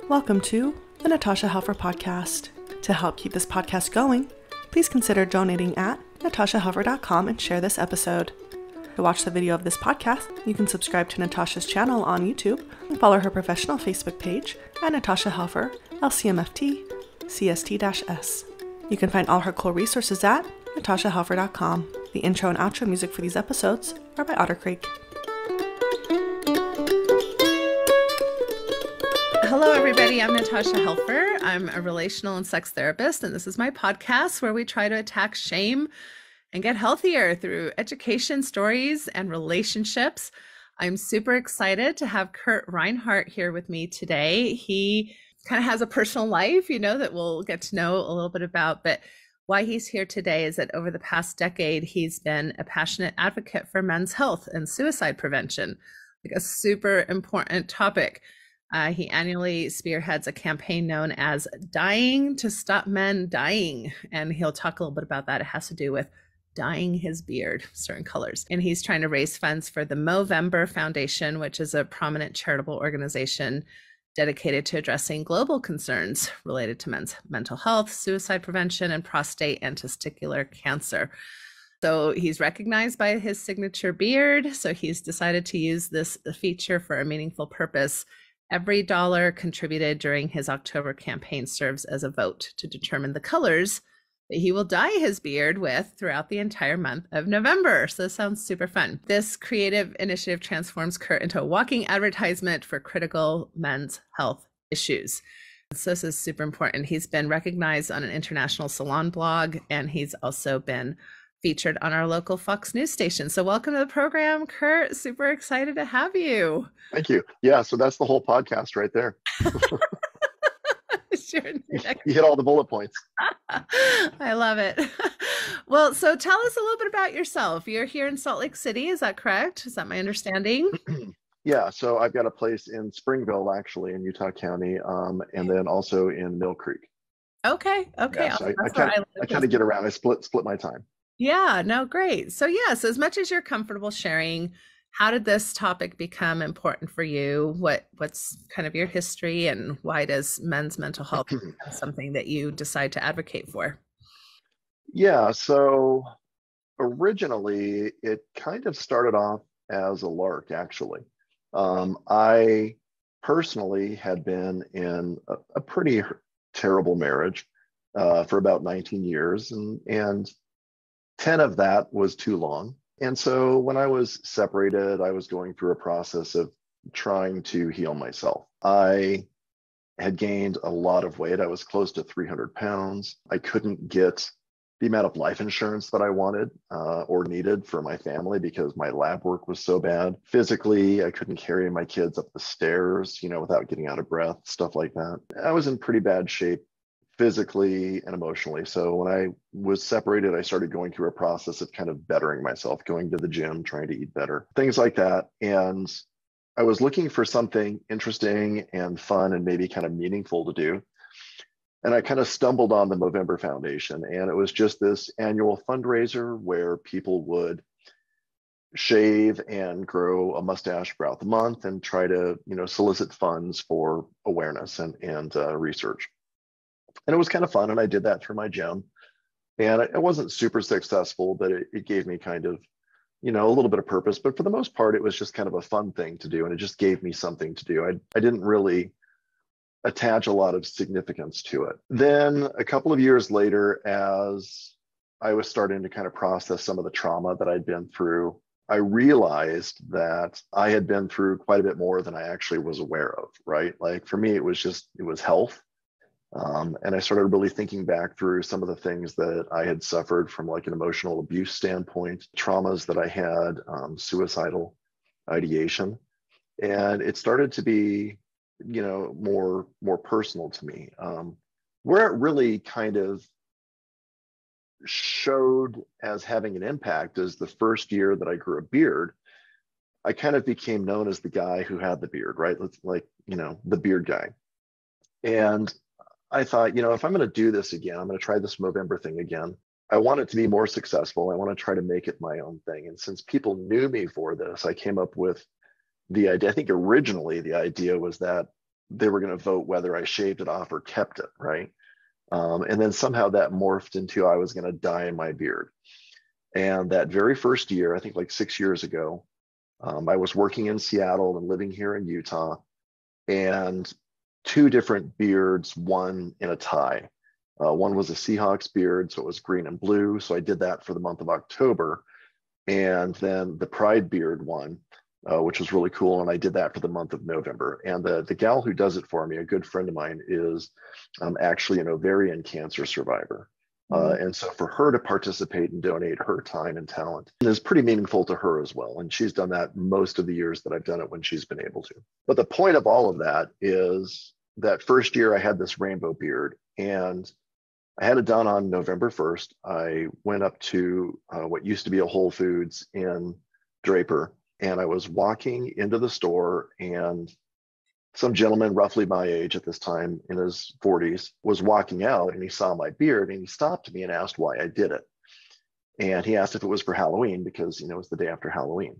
Welcome to the Natasha Helfer podcast. To help keep this podcast going, please consider donating at natashahelfer.com and share this episode. To watch the video of this podcast, you can subscribe to Natasha's channel on YouTube and follow her professional Facebook page at Natasha Helfer, LCMFT, CST-S. You can find all her cool resources at natashahelfer.com. The intro and outro music for these episodes are by Otter Creek. Hello, everybody. I'm Natasha Helfer. I'm a relational and sex therapist, and this is my podcast where we try to attack shame and get healthier through education, stories, and relationships. I'm super excited to have Reinhardt here with me today. He kind of has a personal life, that we'll get to know a little bit about, but why he's here today is that over the past decade, he's been a passionate advocate for men's health and suicide prevention, like a super important topic. He annually spearheads a campaign known as Dying to Stop Men Dying, and he'll talk a little bit about that. It has to do with dyeing his beard certain colors. And he's trying to raise funds for the Movember Foundation, which is a prominent charitable organization dedicated to addressing global concerns related to men's mental health, suicide prevention, and prostate and testicular cancer. So he's recognized by his signature beard. So he's decided to use this feature for a meaningful purpose. Every dollar contributed during his October campaign serves as a vote to determine the colors that he will dye his beard with throughout the entire month of November. So this sounds super fun. This creative initiative transforms Kurt into a walking advertisement for critical men's health issues. So this is super important. He's been recognized on an international salon blog, and he's also been featured on our local Fox News station. So welcome to the program, Kurt. Super excited to have you. Thank you. Yeah, so that's the whole podcast right there. Sure. You hit all the bullet points. I love it. Well, so tell us a little bit about yourself. You're here in Salt Lake City, is that correct? Is that my understanding? Yeah, so I've got a place in Springville, actually, in Utah County, and then also in Mill Creek. Okay. Yeah, so I kind of get around. I split my time. Yeah, no, great. So yes, as much as you're comfortable sharing, how did this topic become important for you? What's kind of your history, and why does men's mental health become something that you decide to advocate for? Yeah, so originally it kind of started off as a lark, actually. I personally had been in a pretty terrible marriage for about 19 years, and 10 of that was too long. And so when I was separated, I was going through a process of trying to heal myself. I had gained a lot of weight. I was close to 300 pounds. I couldn't get the amount of life insurance that I wanted or needed for my family because my lab work was so bad. Physically, I couldn't carry my kids up the stairs, without getting out of breath, stuff like that. I was in pretty bad shape physically and emotionally. So when I was separated, I started going through a process of kind of bettering myself, going to the gym, trying to eat better, things like that. And I was looking for something interesting and fun and maybe kind of meaningful to do. And I kind of stumbled on the Movember Foundation, and it was just this annual fundraiser where people would shave and grow a mustache throughout the month and try to, solicit funds for awareness and research. And it was kind of fun, and I did that through my gym. And it wasn't super successful, but it gave me kind of, a little bit of purpose. But for the most part, it was just kind of a fun thing to do, and it just gave me something to do. I didn't really attach a lot of significance to it. Then a couple of years later, as I was starting to kind of process some of the trauma that I'd been through, I realized that I had been through quite a bit more than I actually was aware of, right? Like for me, it was health. And I started really thinking back through some of the things that I had suffered from like an emotional abuse standpoint, traumas that I had, suicidal ideation. And it started to be, more personal to me. Where it really kind of showed as having an impact is the first year that I grew a beard. I kind of became known as the guy who had the beard, right? The beard guy. And I thought, if I'm going to do this again, I'm going to try this Movember thing again. I want it to be more successful. I want to try to make it my own thing. And since people knew me for this, I came up with the idea. I think originally the idea was that they were going to vote whether I shaved it off or kept it, right? And then somehow that morphed into I was going to dye my beard. And that very first year, I think like 6 years ago, I was working in Seattle and living here in Utah, and two different beards, one in a tie. One was a Seahawks beard, so it was green and blue. So I did that for the month of October. And then the Pride beard one, which was really cool. And I did that for the month of November. And the gal who does it for me, a good friend of mine, is actually an ovarian cancer survivor. And so for her to participate and donate her time and talent is pretty meaningful to her as well. And she's done that most of the years that I've done it when she's been able to. But the point of all of that is that first year I had this rainbow beard, and I had it done on November 1st. I went up to what used to be a Whole Foods in Draper, and I was walking into the store, and some gentleman roughly my age at this time, in his 40s, was walking out, and he saw my beard, and he stopped me and asked why I did it. And he asked if it was for Halloween, because it was the day after Halloween.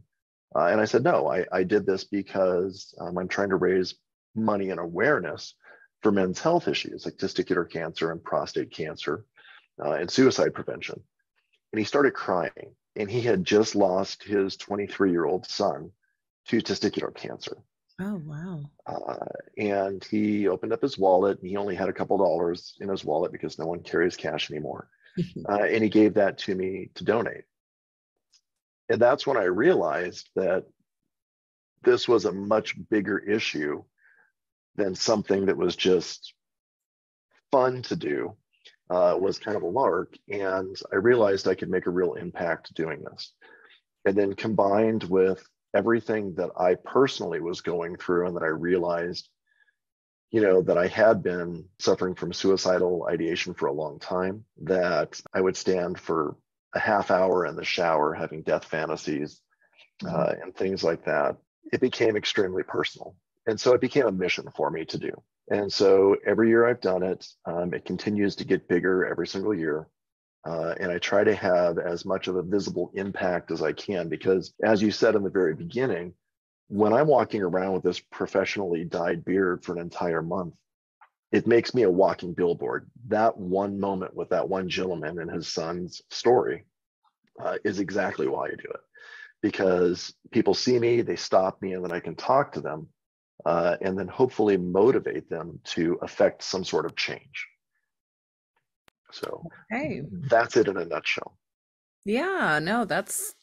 And I said, no, I did this because I'm trying to raise money and awareness for men's health issues like testicular cancer and prostate cancer and suicide prevention. And he started crying, and he had just lost his 23-year-old son to testicular cancer. Oh, wow. And he opened up his wallet, and he only had a couple dollars in his wallet because no one carries cash anymore. And he gave that to me to donate. And that's when I realized that this was a much bigger issue than something that was just fun to do, was kind of a lark. And I realized I could make a real impact doing this. And then combined with everything that I personally was going through, and that I realized, that I had been suffering from suicidal ideation for a long time, that I would stand for a half hour in the shower having death fantasies and things like that. It became extremely personal. And so it became a mission for me to do. And so every year I've done it, it continues to get bigger every single year. And I try to have as much of a visible impact as I can, because as you said in the very beginning, when I'm walking around with this professionally dyed beard for an entire month, it makes me a walking billboard. That one moment with that one gentleman and his son's story is exactly why I do it. Because people see me, they stop me, and then I can talk to them. And then hopefully motivate them to affect some sort of change. So that's it in a nutshell. Yeah, no,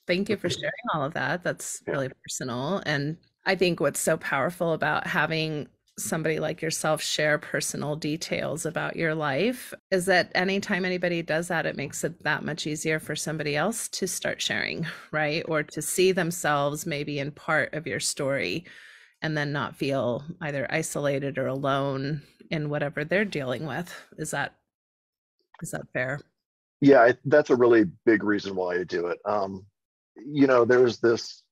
thank you for sharing all of that. That's really personal. And I think what's so powerful about having somebody like yourself share personal details about your life is that anytime anybody does that, it makes it that much easier for somebody else to start sharing, right? Or to see themselves maybe in part of your story, and then not feel either isolated or alone in whatever they're dealing with. Is that fair? Yeah, that's a really big reason why I do it. There's this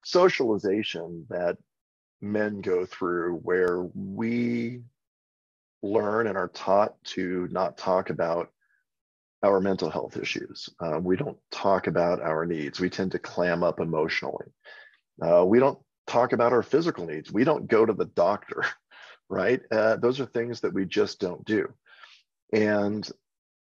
socialization that men go through where we learn and are taught to not talk about our mental health issues. We don't talk about our needs. We tend to clam up emotionally. We don't talk about our physical needs. We don't go to the doctor, right? Those are things that we just don't do. And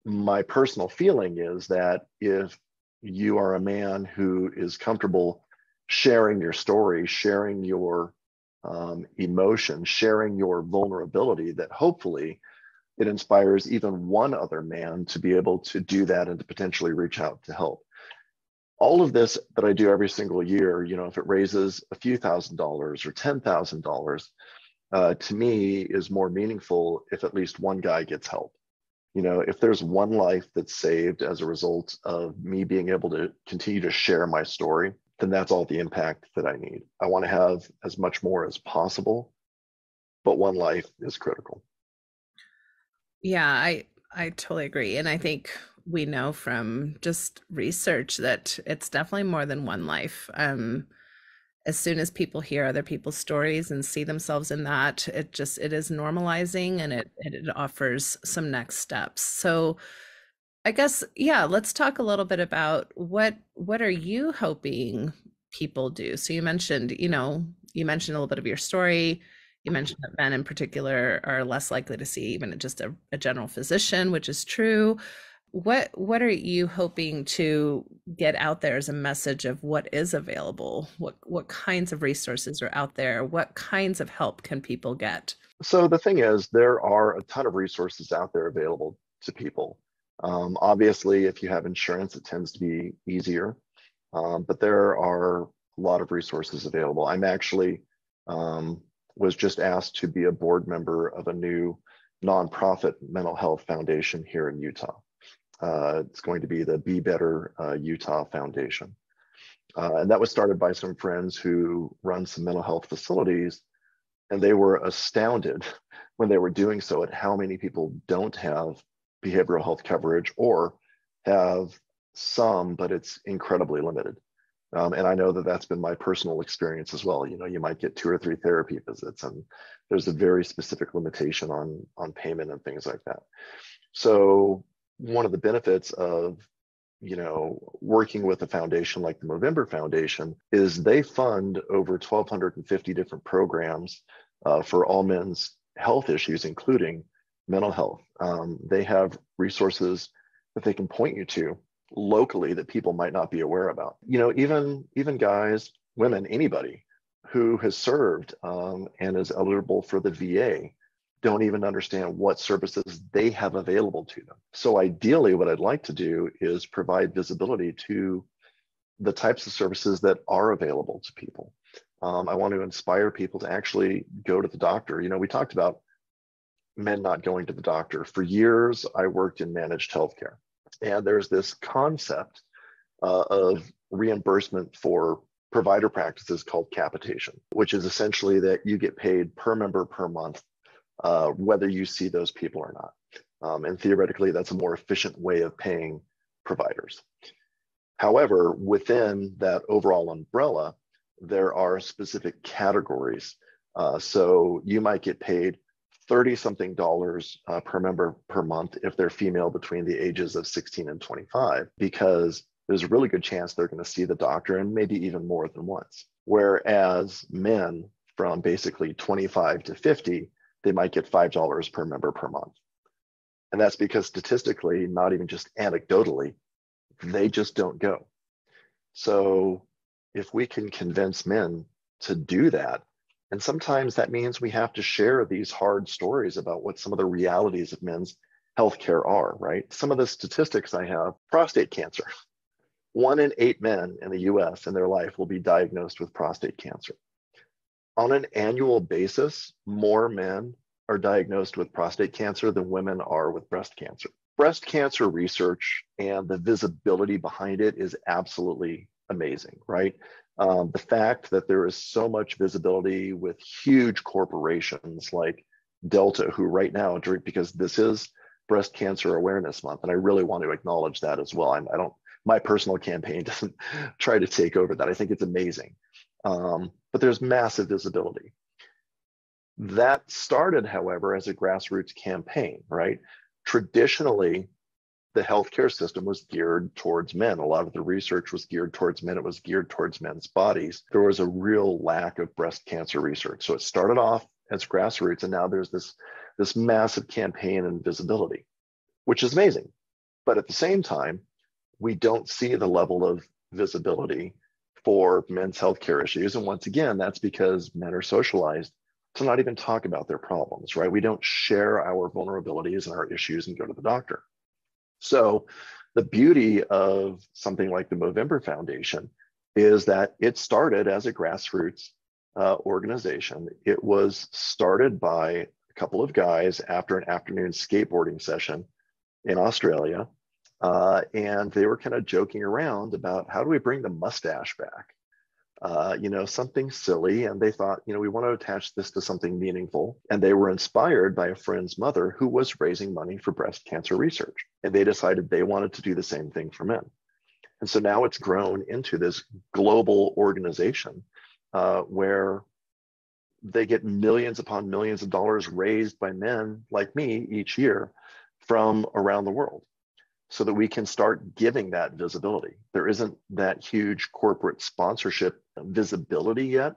my personal feeling is that if you are a man who is comfortable sharing your story, sharing your emotion, sharing your vulnerability, that hopefully it inspires even one other man to be able to do that and to potentially reach out to help. All of this that I do every single year, if it raises a few $1,000s or $10,000, to me is more meaningful if at least one guy gets help. If there's one life that's saved as a result of me being able to continue to share my story, then that's all the impact that I need. I want to have as much more as possible, but one life is critical. Yeah, I totally agree. And I think we know from just research that it's definitely more than one life. As soon as people hear other people's stories and see themselves in that, it is normalizing, and it offers some next steps. So I guess, let's talk a little bit about what are you hoping people do? So you mentioned a little bit of your story. You mentioned that men in particular are less likely to see even just a general physician, which is true. What are you hoping to get out there as a message of what is available? What kinds of resources are out there? What kinds of help can people get? So the thing is, there are a ton of resources out there available to people. Obviously, if you have insurance, it tends to be easier, but there are a lot of resources available. I'm actually was just asked to be a board member of a new nonprofit mental health foundation here in Utah. It's going to be the Be Better Utah Foundation. And that was started by some friends who run some mental health facilities, and they were astounded when they were doing so at how many people don't have behavioral health coverage or have some, but it's incredibly limited. And I know that that's been my personal experience as well. You know, you might get 2 or 3 therapy visits, and there's a very specific limitation on payment and things like that. So one of the benefits of, you know, working with a foundation like the Movember Foundation is they fund over 1,250 different programs for all men's health issues, including mental health. They have resources that they can point you to locally that people might not be aware about. You know, even guys, women, anybody who has served and is eligible for the VA don't even understand what services they have available to them. So ideally, what I'd like to do is provide visibility to the types of services that are available to people. I want to inspire people to actually go to the doctor. You know, we talked about men not going to the doctor. For years, I worked in managed healthcare. And there's this concept of reimbursement for provider practices called capitation, which is essentially that you get paid per member per month, whether you see those people or not. And theoretically, that's a more efficient way of paying providers. However, within that overall umbrella, there are specific categories. So you might get paid $30-something per member per month if they're female between the ages of 16 and 25, because there's a really good chance they're going to see the doctor and maybe even more than once. Whereas men from basically 25 to 50, they might get $5 per member per month. And that's because statistically, not even just anecdotally, they just don't go. So if we can convince men to do that, and sometimes that means we have to share these hard stories about what some of the realities of men's healthcare are, right? Some of the statistics I have: prostate cancer. 1 in 8 men in the US in their life will be diagnosed with prostate cancer. On an annual basis, more men are diagnosed with prostate cancer than women are with breast cancer. Breast cancer research and the visibility behind it is absolutely amazing, right? The fact that there is so much visibility with huge corporations like Delta, who right now, because this is Breast Cancer Awareness Month, and I really want to acknowledge that as well. My personal campaign doesn't try to take over that. I think it's amazing. But there's massive visibility. That started, however, as a grassroots campaign, right? Traditionally, the healthcare system was geared towards men. A lot of the research was geared towards men. It was geared towards men's bodies. There was a real lack of breast cancer research. So it started off as grassroots, and now there's this massive campaign and visibility, which is amazing. But at the same time, we don't see the level of visibility for men's healthcare issues. And once again, that's because men are socialized to not even talk about their problems, right? We don't share our vulnerabilities and our issues and go to the doctor. So the beauty of something like the Movember Foundation is that it started as a grassroots organization. It was started by a couple of guys after an afternoon skateboarding session in Australia. And they were kind of joking around about, how do we bring the mustache back? Something silly. And they thought, we want to attach this to something meaningful. And they were inspired by a friend's mother who was raising money for breast cancer research. And they decided they wanted to do the same thing for men. And so now it's grown into this global organization where they get millions upon millions of dollars raised by men like me each year from around the world, so that we can start giving that visibility. There isn't that huge corporate sponsorship visibility yet,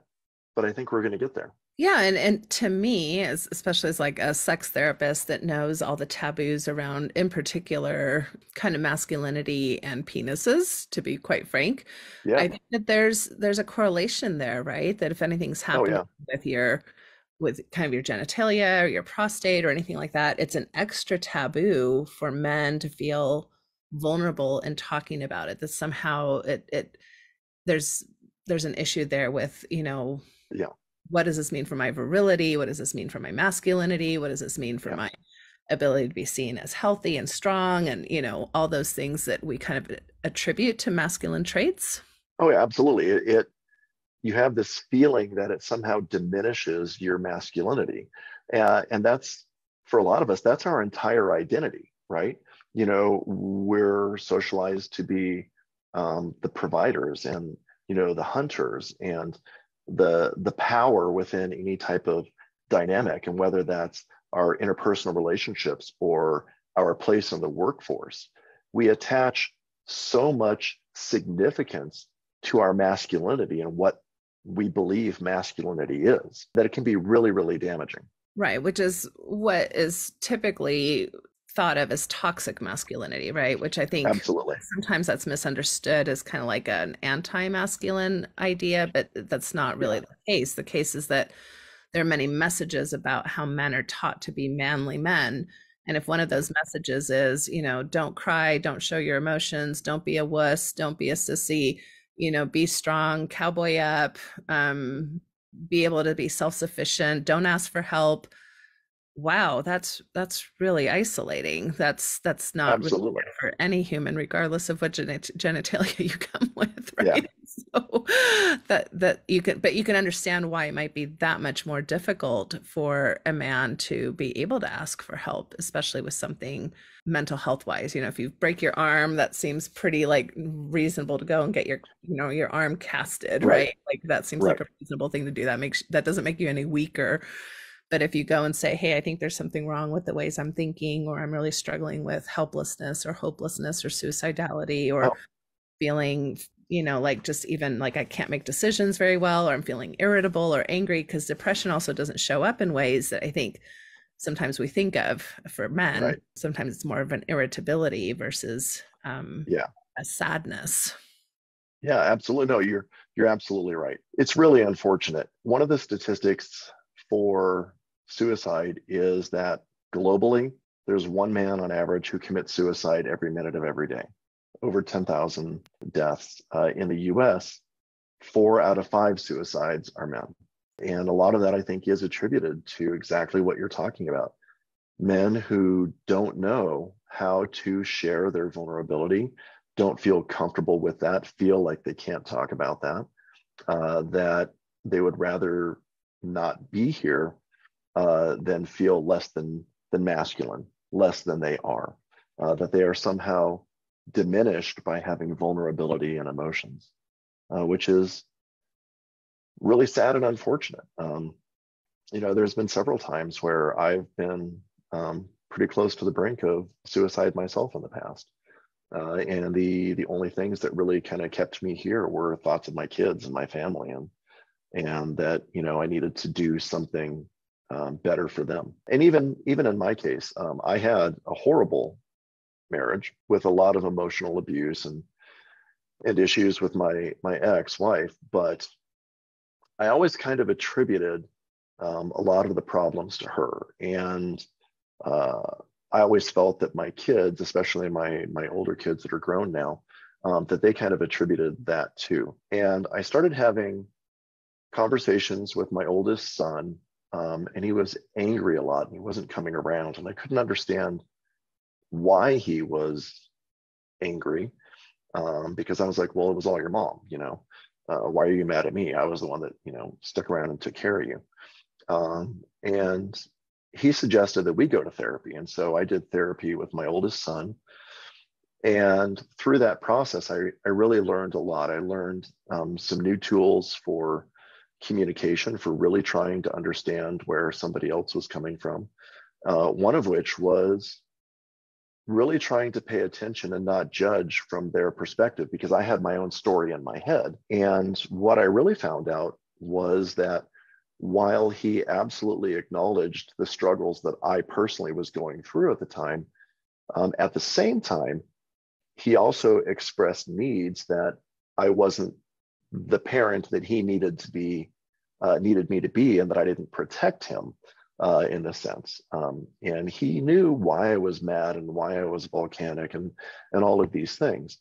but I think we're going to get there. Yeah, and to me, especially as like a sex therapist that knows all the taboos around, in particular, kind of masculinity and penises, to be quite frank, Yeah. I think that there's a correlation there, right? That if anything's Oh, happening yeah. with your with kind of your genitalia or your prostate or anything like that, it's an extra taboo for men to feel vulnerable in talking about it. That somehow it there's there's an issue there with, Yeah. what does this mean for my virility? What does this mean for my masculinity? What does this mean for Yeah. my ability to be seen as healthy and strong? And, all those things that we kind of attribute to masculine traits. Oh, yeah, absolutely. It you have this feeling that it somehow diminishes your masculinity. And that's, for a lot of us, that's our entire identity, right? We're socialized to be the providers and, the hunters and the power within any type of dynamic. And whether that's our interpersonal relationships or our place in the workforce, we attach so much significance to our masculinity and what we believe masculinity is, that it can be really, really damaging. Right, which is what is typically thought of as toxic masculinity, right? Which I think Absolutely. sometimes that's misunderstood as kind of like an anti-masculine idea, but that's not really Yeah. the case. The case is that there are many messages about how men are taught to be manly men. And if one of those messages is, don't cry, don't show your emotions, don't be a wuss, don't be a sissy, be strong, cowboy up, be able to be self-sufficient, don't ask for help. Wow, that's really isolating. That's not really Absolutely. good for any human, regardless of what genitalia you come with, Yeah. right? So that you can, but you can understand why it might be that much more difficult for a man to be able to ask for help, especially with something mental health wise. If you break your arm, that seems pretty like reasonable to go and get your arm casted, Right. right? Like that seems like Right. a reasonable thing to do. That doesn't make you any weaker. But if you go and say, hey, I think there's something wrong with the ways I'm thinking, or I'm really struggling with helplessness or hopelessness or suicidality, or Oh, feeling, like just even like I can't make decisions very well, or I'm feeling irritable or angry, because depression also doesn't show up in ways that I think sometimes we think of for men. right. Sometimes it's more of an irritability versus Yeah. a sadness. Yeah, absolutely. No, you're absolutely right. It's really unfortunate. One of the statistics for suicide is that globally, there's one man on average who commits suicide every minute of every day. Over 10,000 deaths in the US, 4 out of 5 suicides are men. And a lot of that, I think, is attributed to exactly what you're talking about. Men who don't know how to share their vulnerability, don't feel comfortable with that, feel like they can't talk about that, that they would rather not be here than feel less than masculine, less than they are, that they are somehow diminished by having vulnerability and emotions, which is really sad and unfortunate. There's been several times where I've been pretty close to the brink of suicide myself in the past. And the only things that really kind of kept me here were thoughts of my kids and my family, and that I needed to do something better for them. And even in my case, I had a horrible marriage with a lot of emotional abuse and issues with my ex-wife, but I always kind of attributed a lot of the problems to her. And uh, I always felt that my kids, especially my older kids that are grown now, that they kind of attributed that too. And I started having conversations with my oldest son, and he was angry a lot and he wasn't coming around. And I couldn't understand why he was angry, because I was like, well, it was all your mom. Why are you mad at me? I was the one that stuck around and took care of you. And he suggested that we go to therapy. And so I did therapy with my oldest son. And through that process, I really learned a lot. I learned some new tools for communication, for really trying to understand where somebody else was coming from. One of which was really trying to pay attention and not judge from their perspective, because I had my own story in my head. And what I really found out was that while he absolutely acknowledged the struggles that I personally was going through at the time, at the same time, he also expressed needs that I wasn't the parent that he needed to be, needed me to be, and that I didn't protect him in a sense. And he knew why I was mad and why I was volcanic and all of these things.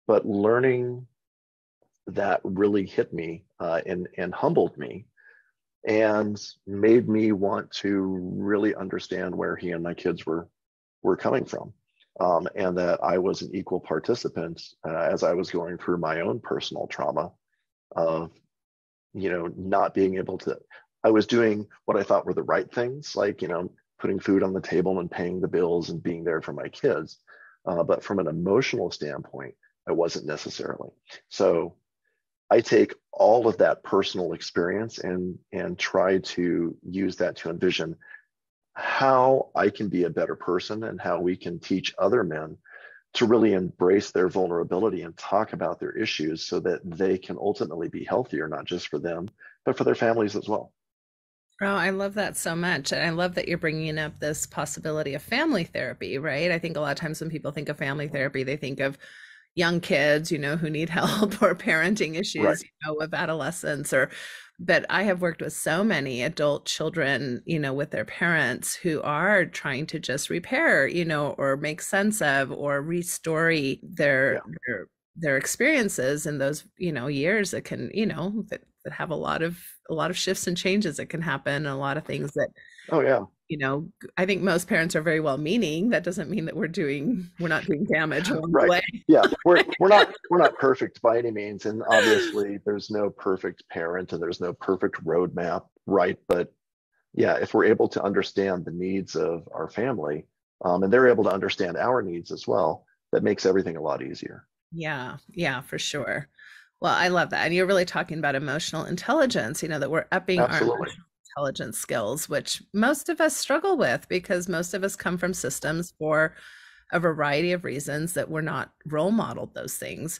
But learning that really hit me and humbled me and made me want to really understand where he and my kids were coming from. And that I was an equal participant as I was going through my own personal trauma of, not being able to, I was doing what I thought were the right things, like, putting food on the table and paying the bills and being there for my kids. But from an emotional standpoint, I wasn't necessarily. So I take all of that personal experience and try to use that to envision how I can be a better person and how we can teach other men to really embrace their vulnerability and talk about their issues so that they can ultimately be healthier, not just for them, but for their families as well. Oh, I love that so much. And I love that you're bringing up this possibility of family therapy, right? I think a lot of times when people think of family therapy, they think of young kids, who need help, or parenting issues, Right. Of adolescence, but I have worked with so many adult children, with their parents who are trying to just repair, or make sense of, or restory their experiences in those, years that can, that have a lot of shifts and changes that can happen, and a lot of things that, Oh yeah. I think most parents are very well meaning. That doesn't mean that we're not doing damage along the way. Yeah, we're not perfect by any means, and obviously there's no perfect parent and there's no perfect roadmap, right? But yeah, if we're able to understand the needs of our family, and they're able to understand our needs as well, that makes everything a lot easier. Yeah, for sure. Well, I love that. And you're really talking about emotional intelligence, that we're upping our Absolutely. emotional intelligence skills, which most of us struggle with because most of us come from systems for a variety of reasons that we're not role modeled those things,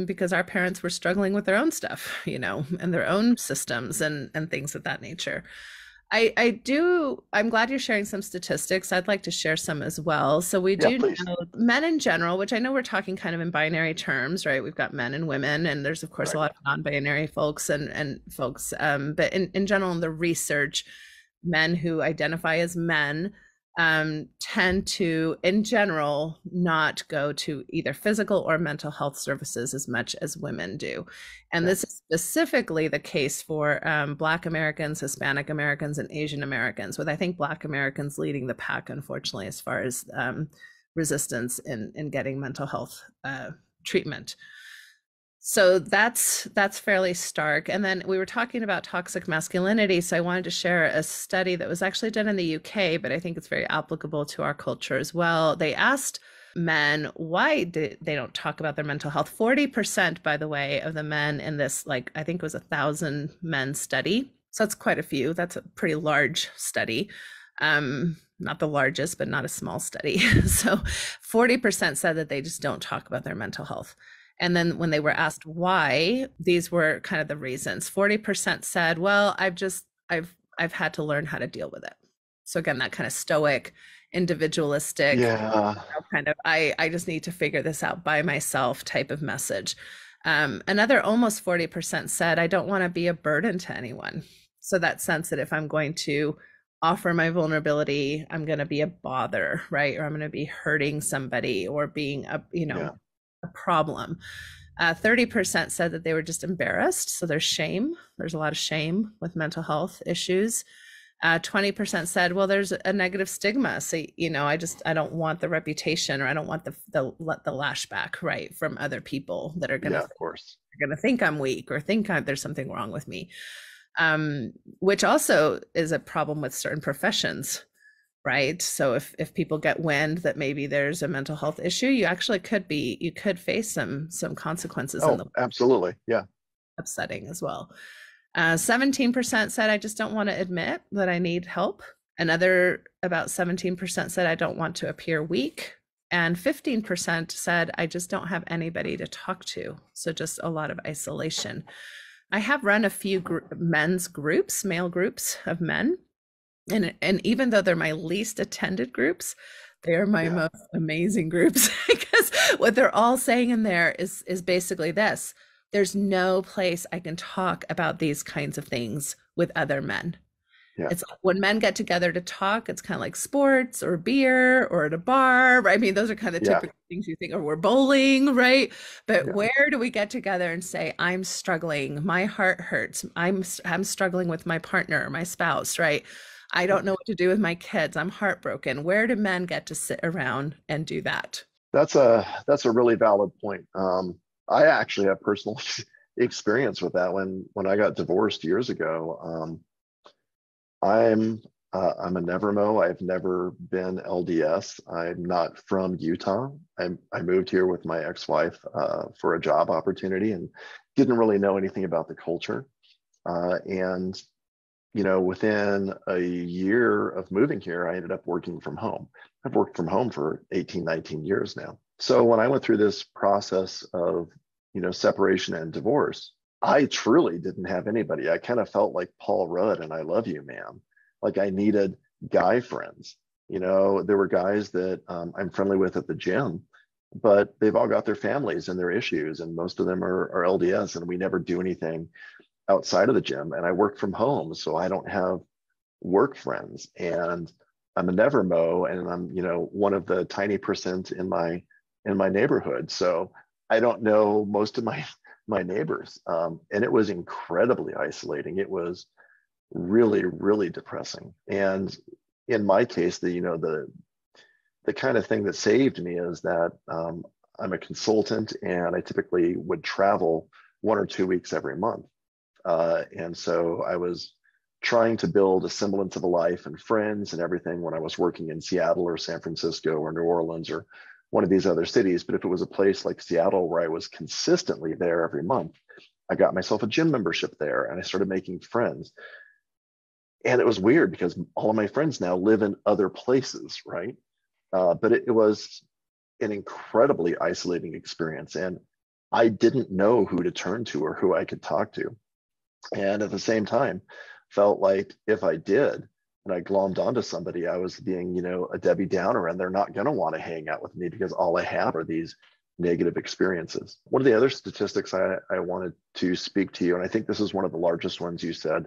because our parents were struggling with their own stuff, and their own systems and things of that nature. I'm glad you're sharing some statistics. I'd like to share some as well. So we Yeah, do please. know men in general, which I know we're talking kind of in binary terms, right? We've got men and women, and there's of course a Right. lot of non-binary folks and folks. But in general, in the research, men who identify as men tend to, in general, not go to either physical or mental health services as much as women do. And Yeah. this is specifically the case for Black Americans, Hispanic Americans, and Asian Americans, with I think Black Americans leading the pack, unfortunately, as far as resistance in getting mental health treatment. So that's fairly stark. And then we were talking about toxic masculinity. So I wanted to share a study that was actually done in the UK, but I think it's very applicable to our culture as well. They asked men why they don't talk about their mental health. 40%, by the way, of the men in this, like, I think it was 1,000 men study. So that's quite a few. That's a pretty large study. Not the largest, but not a small study. So 40% said that they just don't talk about their mental health. And then when they were asked why, these were kind of the reasons. 40% said, well, I've had to learn how to deal with it. So again, that kind of stoic, individualistic, Yeah. kind of, I just need to figure this out by myself type of message. Another almost 40% said, I don't want to be a burden to anyone. So that sense that if I'm going to offer my vulnerability, I'm going to be a bother, right? Or I'm going to be hurting somebody or being Yeah. a problem. 30% said that they were just embarrassed. So there's shame. There's a lot of shame with mental health issues. 20% said, well, there's a negative stigma. So, I don't want the reputation, or I don't want the lashback, right, from other people that are going Yeah, of course. to think I'm weak or think there's something wrong with me. Which also is a problem with certain professions, right? So if people get wind that maybe there's a mental health issue, you could face some consequences in the Absolutely. Yeah. upsetting as well. 17% said, I just don't want to admit that I need help. Another about 17% said, I don't want to appear weak. And 15% said, I just don't have anybody to talk to. So just a lot of isolation. I have run a few men's groups, male groups of men. And even though they're my least attended groups, they are my Yeah, most amazing groups because what they're all saying in there is basically this. There's no place I can talk about these kinds of things with other men. yeah, It's when men get together to talk, it's kind of like sports or beer or at a bar, right? I mean, those are kind of yeah, typical things you think, or we're bowling, right? But yeah, where do we get together and say, I'm struggling, my heart hurts, I'm struggling with my partner, my spouse, right? I yeah. don't know what to do with my kids. I'm heartbroken. Where do men get to sit around and do that? That's a really valid point. I actually have personal experience with that. When I got divorced years ago, I'm I'm a never mo. I've never been LDS. I'm not from Utah. I moved here with my ex-wife for a job opportunity and didn't really know anything about the culture. And within a year of moving here, I ended up working from home. I've worked from home for 18, 19 years now. So when I went through this process of, separation and divorce, I truly didn't have anybody. I kind of felt like Paul Rudd and I Love You, Man. Like I needed guy friends. There were guys that I'm friendly with at the gym, but they've all got their families and their issues, and most of them are LDS, and we never do anything outside of the gym. And I work from home, so I don't have work friends. And I'm a never mow, and I'm one of the tiny percent in my neighborhood. So I don't know most of my neighbors, and it was incredibly isolating. It was really, really depressing. And in my case, the kind of thing that saved me is that I'm a consultant, and I typically would travel 1 or 2 weeks every month. And so I was trying to build a semblance of a life and friends and everything when I was working in Seattle or San Francisco or New Orleans or one of these other cities. But if it was a place like Seattle where I was consistently there every month, I got myself a gym membership there and I started making friends. And it was weird because all of my friends now live in other places, right? But it was an incredibly isolating experience. And I didn't know who to turn to or who I could talk to. And at the same time, felt like if I did and I glommed onto somebody, I was being, a Debbie Downer, and they're not going to want to hang out with me because all I have are these negative experiences. One of the other statistics I wanted to speak to you, and I think this is one of the largest ones you said.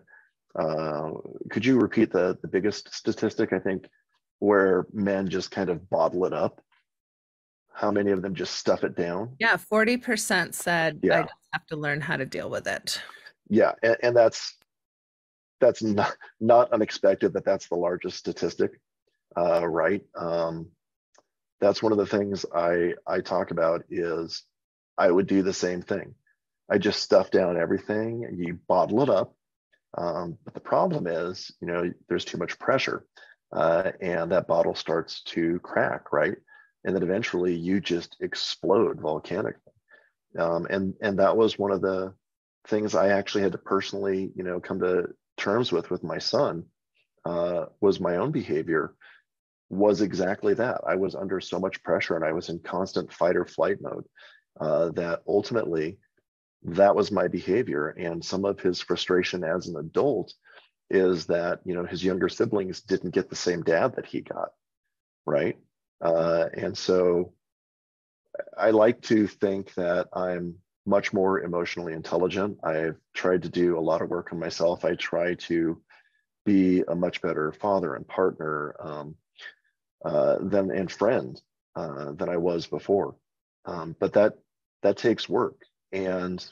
Could you repeat the biggest statistic, I think, where men just kind of bottle it up? How many of them just stuff it down? Yeah, 40% said I Yeah, just have to learn how to deal with it. yeah, and that's not unexpected that that's the largest statistic, right? That's one of the things I talk about is I would do the same thing. I just stuff down everything and you bottle it up. But the problem is, there's too much pressure, and that bottle starts to crack, right? And then eventually you just explode volcanically. And that was one of the things I actually had to personally, come to terms with my son, was my own behavior was exactly that. I was under so much pressure and I was in constant fight or flight mode, that ultimately that was my behavior. And some of his frustration as an adult is that, his younger siblings didn't get the same dad that he got, right? And so I like to think that I'm much more emotionally intelligent. I've tried to do a lot of work on myself. I try to be a much better father and partner, and friend, than I was before. But that takes work. And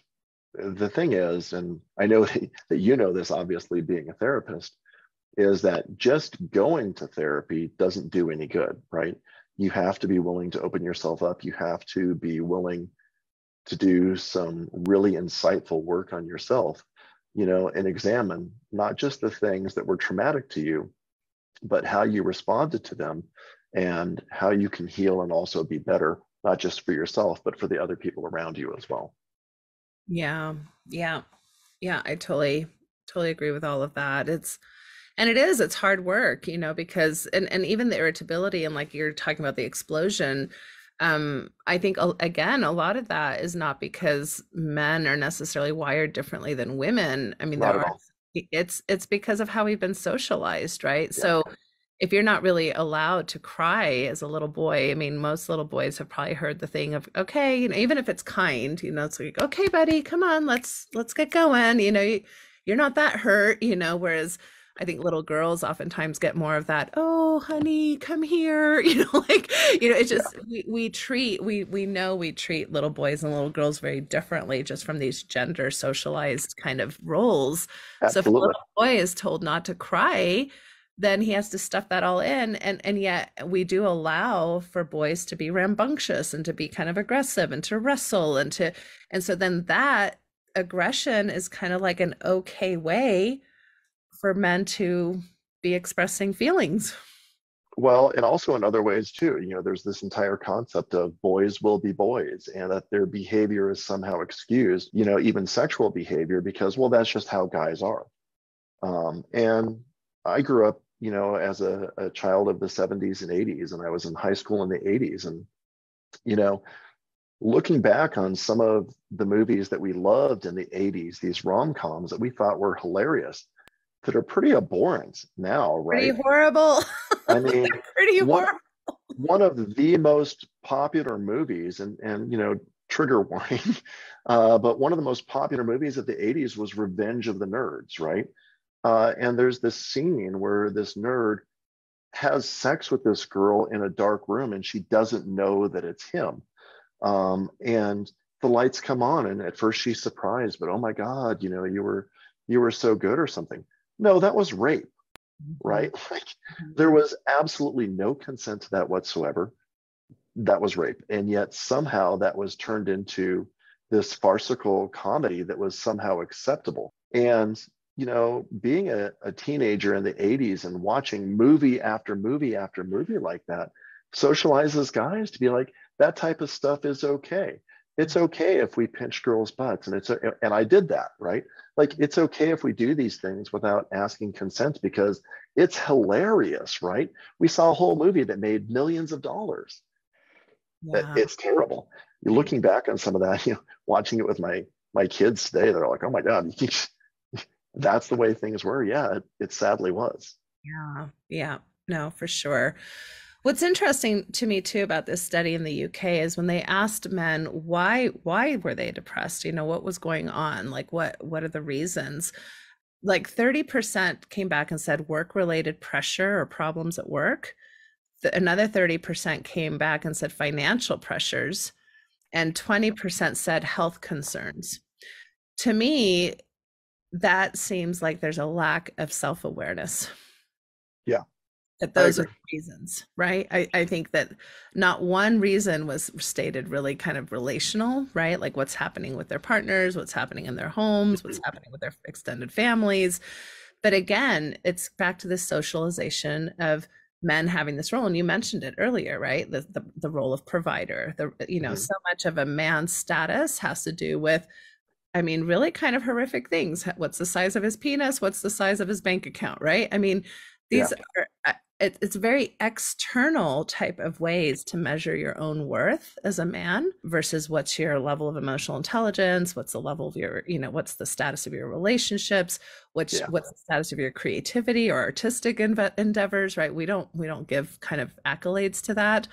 the thing is, and I know that you know this, obviously being a therapist, is that just going to therapy doesn't do any good, right? You have to be willing to open yourself up. You have to be willing to do some really insightful work on yourself, and examine not just the things that were traumatic to you, but how you responded to them and how you can heal and also be better, not just for yourself, but for the other people around you as well. Yeah, yeah, yeah. I totally agree with all of that. It's hard work, because and even the irritability and like you're talking about the explosion. I think again, a lot of that is not because men are necessarily wired differently than women. I mean, Not at all. it's because of how we've been socialized, right? Yeah, So if you're not really allowed to cry as a little boy, I mean, most little boys have probably heard the thing of, okay, even if it's kind, it's like, okay, buddy, come on, let's get going. You're not that hurt, whereas I think little girls oftentimes get more of that, oh, honey, come here, like, it's yeah, just we know we treat little boys and little girls very differently just from these gender socialized kind of roles. So if a absolutely. little boy is told not to cry, then he has to stuff that all in, and yet we do allow for boys to be rambunctious and to be kind of aggressive and to wrestle and so then that aggression is kind of like an okay way for men to be expressing feelings. Well, and also in other ways too, there's this entire concept of boys will be boys and that their behavior is somehow excused, even sexual behavior, because, well, that's just how guys are. And I grew up, as a child of the 70s and 80s, and I was in high school in the 80s. And, you know, looking back on some of the movies that we loved in the 80s, these rom-coms that we thought were hilarious, that are pretty abhorrent now, Pretty right? horrible. I mean, Pretty one horrible. one of the most popular movies, and trigger warning, but one of the most popular movies of the 80s was Revenge of the Nerds, right? And there's this scene where this nerd has sex with this girl in a dark room and she doesn't know that it's him. And the lights come on and at first she's surprised, but oh my God, you were so good or something. No, that was rape, right? Like there was absolutely no consent to that whatsoever. That was rape. And yet somehow that was turned into this farcical comedy that was somehow acceptable. And being a teenager in the 80s and watching movie after movie after movie like that socializes guys to be like, that type of stuff is okay. It's okay if we pinch girls' butts, and I did that, right? Like it's okay if we do these things without asking consent because it's hilarious, right? We saw a whole movie that made millions of dollars. Yeah. It's terrible. You're looking back on some of that, watching it with my kids today, they're like, oh my God, that's the way things were. Yeah, it sadly was. Yeah. Yeah. No, for sure. What's interesting to me too about this study in the UK is when they asked men why were they depressed? What was going on? Like what are the reasons? Like 30% came back and said work-related pressure or problems at work. Another 30% came back and said financial pressures, and 20% said health concerns. To me, that seems like there's a lack of self-awareness. Yeah, That I those are agree. the reasons, right? I think that not one reason was stated really kind of relational, right? Like what's happening with their partners, what's happening in their homes, what's happening with their extended families. But again, it's back to this socialization of men having this role. And you mentioned it earlier, right? The role of provider. Mhm. So much of a man's status has to do with, I mean, really kind of horrific things. What's the size of his penis? What's the size of his bank account, right? I mean, Yeah, these are, it's very external type of ways to measure your own worth as a man versus what's your level of emotional intelligence, what's the level of your, what's the status of your relationships, yeah, what's the status of your creativity or artistic endeavors, right? We don't give kind of accolades to that.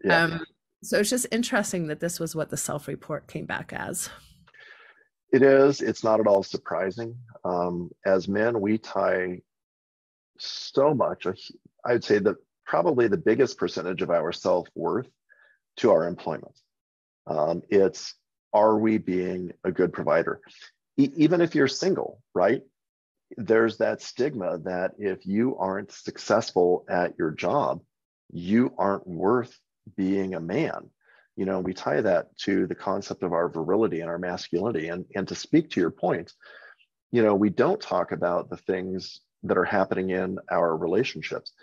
yeah. Um, so it's just interesting that this was what the self-report came back as. It is. It's not at all surprising. As men, we tie so much. I'd say that probably the biggest percentage of our self-worth to our employment. It's, are we being a good provider? Even if you're single, right? There's that stigma that if you aren't successful at your job, you aren't worth being a man. We tie that to the concept of our virility and our masculinity. And to speak to your point, we don't talk about the things that are happening in our relationships.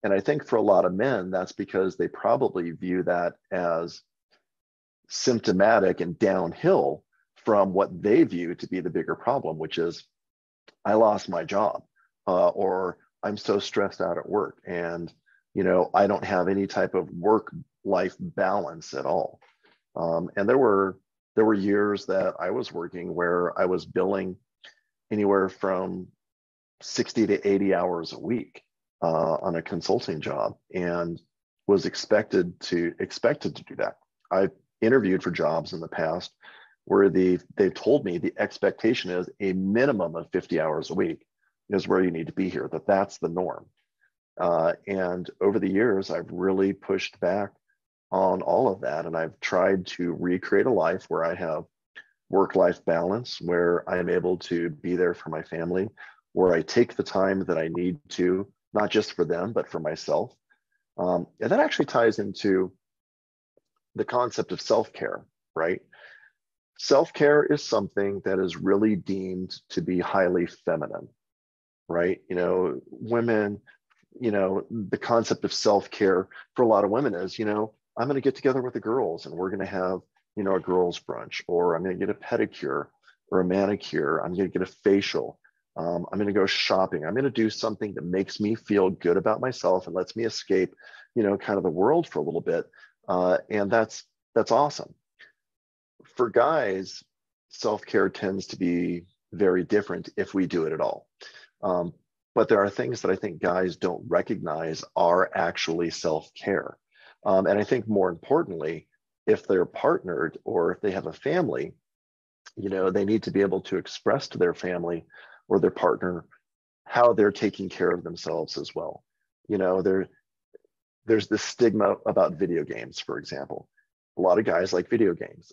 And I think for a lot of men, that's because they probably view that as symptomatic and downhill from what they view to be the bigger problem, which is I lost my job, or I'm so stressed out at work, and I don't have any type of work life balance at all. And there were years that I was working where I was billing anywhere from 60 to 80 hours a week on a consulting job, and was expected to do that. I've interviewed for jobs in the past where they've told me the expectation is a minimum of 50 hours a week is where you need to be here, that's the norm. And over the years, I've really pushed back on all of that. And I've tried to recreate a life where I have work-life balance, where I'm able to be there for my family, where I take the time that I need to, not just for them, but for myself. And that actually ties into the concept of self-care, right? Self-care is something that is really deemed to be highly feminine, right? Women, the concept of self-care for a lot of women is, I'm going to get together with the girls and we're going to have, a girls' brunch, or I'm going to get a pedicure or a manicure. I'm going to get a facial. I'm going to go shopping. I'm going to do something that makes me feel good about myself and lets me escape, kind of the world for a little bit. And that's awesome. For guys, self-care tends to be very different if we do it at all. But there are things that I think guys don't recognize are actually self-care. And I think more importantly, if they're partnered or if they have a family, they need to be able to express to their family or their partner how they're taking care of themselves as well. There's this stigma about video games, for example. A lot of guys like video games.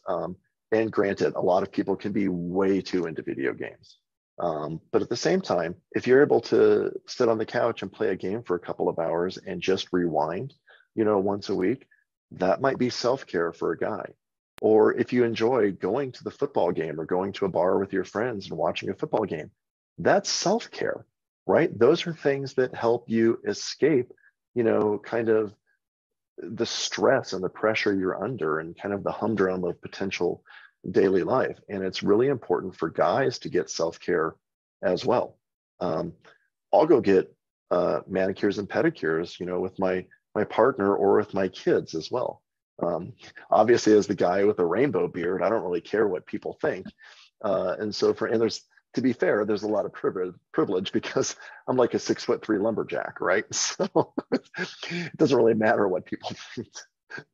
And granted, a lot of people can be way too into video games. But at the same time, if you're able to sit on the couch and play a game for a couple of hours and just rewind, once a week, that might be self-care for a guy. Or if you enjoy going to the football game or going to a bar with your friends and watching a football game, that's self-care, right? Those are things that help you escape, kind of the stress and the pressure you're under and kind of the humdrum of potential daily life. And it's really important for guys to get self-care as well. I'll go get manicures and pedicures, with my partner or with my kids as well. Obviously, as the guy with a rainbow beard, I don't really care what people think. And there's, to be fair, there's a lot of privilege because I'm like a 6'3" lumberjack, right? So it doesn't really matter what people think